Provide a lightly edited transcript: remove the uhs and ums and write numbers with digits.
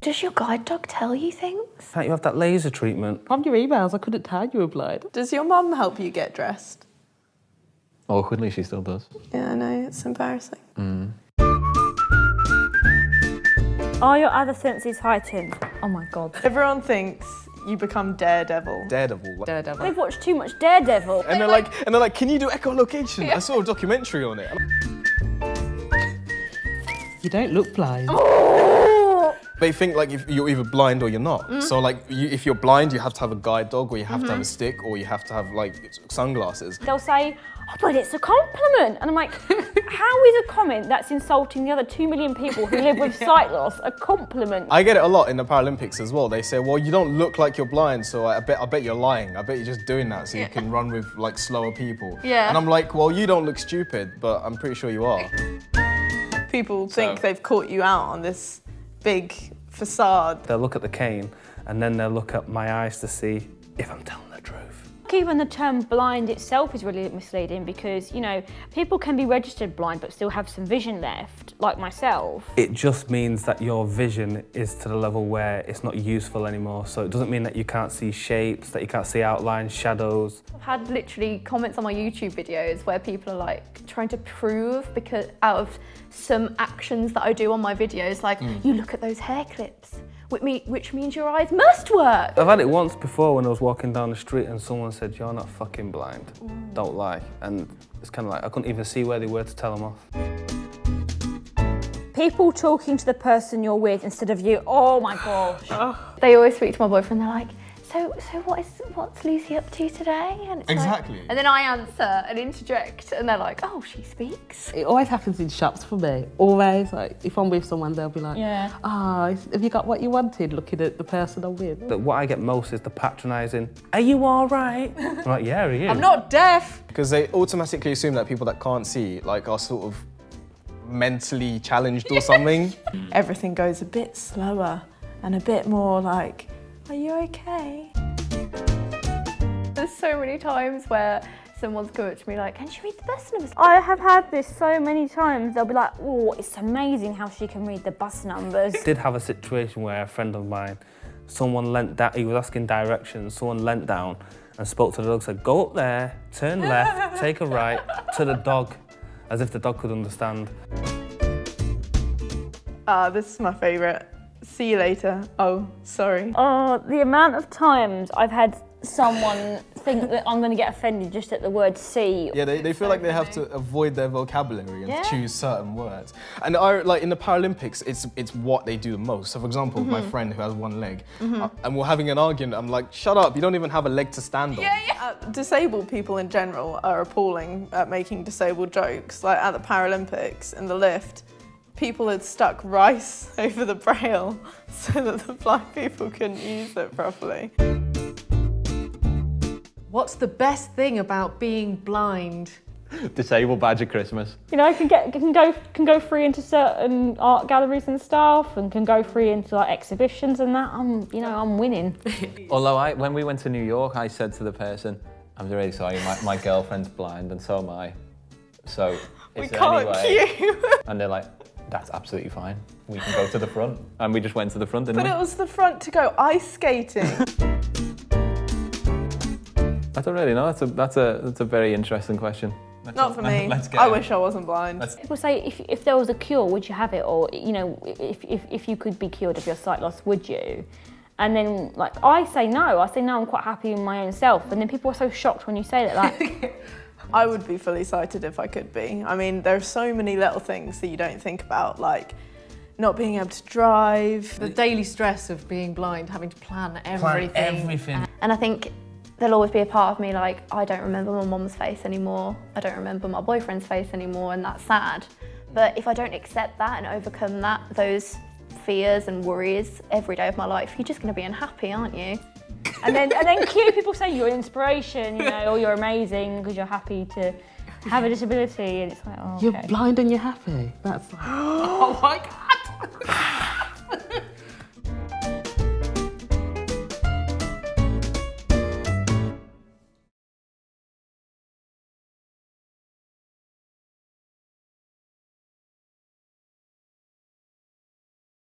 Does your guide dog tell you things? Can't you have that laser treatment? On your emails, I couldn't tell you were blind. Does your mum help you get dressed? Awkwardly, she still does. Yeah, I know, it's embarrassing. Are your other senses heightened? Oh my God. Everyone thinks you become Daredevil. Daredevil. Daredevil. They've watched too much Daredevil. And they're like, can you do echolocation? I saw a documentary on it. You don't look blind. They think like if you're either blind or you're not. So like if you're blind, you have to have a guide dog, or you have to have a stick, or you have to have like sunglasses. They'll say, oh, but it's a compliment. And I'm like, how is a comment that's insulting the other 2 million people who live with sight loss a compliment? I get it a lot in the Paralympics as well. They say, well, you don't look like you're blind, so I bet you're lying. I bet you're just doing that so you can run with like slower people. Yeah. And I'm like, well, you don't look stupid, but I'm pretty sure you are. People think they've caught you out on this big facade. They'll look at the cane and then they'll look at my eyes to see if I'm telling the truth. Even the term blind itself is really misleading because, you know, people can be registered blind but still have some vision left, like myself. It just means that your vision is to the level where it's not useful anymore. So it doesn't mean that you can't see shapes, that you can't see outlines, shadows. I've had literally comments on my YouTube videos where people are like trying to prove because out of some actions that I do on my videos, like you look at those hair clips, which means your eyes must work. I've had it once before when I was walking down the street and someone said, you're not fucking blind, don't lie. And it's kind of like, I couldn't even see where they were to tell them off. People talking to the person you're with instead of you, oh my gosh. They always speak to my boyfriend, they're like, so what's Lucy up to today? And it's Exactly. Like, and then I answer and interject and they're like, oh, she speaks. It always happens in shops for me. Always, like, if I'm with someone, they'll be like, have you got what you wanted, looking at the person I'm with? What I get most is the patronising, are you all right? I'm like, yeah, he is. I'm not deaf. Because they automatically assume that people that can't see like are sort of mentally challenged or something. Everything goes a bit slower and a bit more like, are you okay? There's so many times where someone's come up to me like, can she read the bus numbers? I have had this so many times. They'll be like, oh, it's amazing how she can read the bus numbers. I did have a situation where a friend of mine, someone leant down, he was asking directions, someone leant down and spoke to the dog, said, go up there, turn left, take a right, to the dog, as if the dog could understand. This is my favourite. See you later. Oh, sorry. Oh, the amount of times I've had someone think that I'm going to get offended just at the word see. Yeah, they feel like they have to avoid their vocabulary and choose certain words. And like in the Paralympics, it's what they do the most. So for example, my friend who has one leg, and we're having an argument, I'm like, shut up, you don't even have a leg to stand on. Disabled people in general are appalling at making disabled jokes. Like at the Paralympics in the lift, people had stuck rice over the braille so that the blind people couldn't use it properly. What's the best thing about being blind? Disabled badge at Christmas. You know, can go free into certain art galleries and stuff, and can go free into like exhibitions and that. I'm winning. Although when we went to New York, I said to the person, I'm really sorry, my girlfriend's blind and so am I. So We is there can't any way? queue. And they're like, that's absolutely fine. We can go to the front. And we just went to the front, didn't But we? it was the front to go ice skating. I don't really know. That's a very interesting question. Not for me. Let's get I it. wish I wasn't blind. People say if there was a cure, would you have it? Or you know, if you could be cured of your sight loss, would you? And then like I say no. I'm quite happy in my own self. And then people are so shocked when you say that. Like, I would be fully sighted if I could be. I mean, there are so many little things that you don't think about, like not being able to drive. The daily stress of being blind, having to plan everything. And I think there'll always be a part of me like, I don't remember my mum's face anymore. I don't remember my boyfriend's face anymore, and that's sad. But if I don't accept that and overcome those fears and worries every day of my life, you're just going to be unhappy, aren't you? and then cute people say you're an inspiration, you know, or you're amazing because you're happy to have a disability, and it's like, oh, okay. You're blind and you're happy. That's like, Oh my God.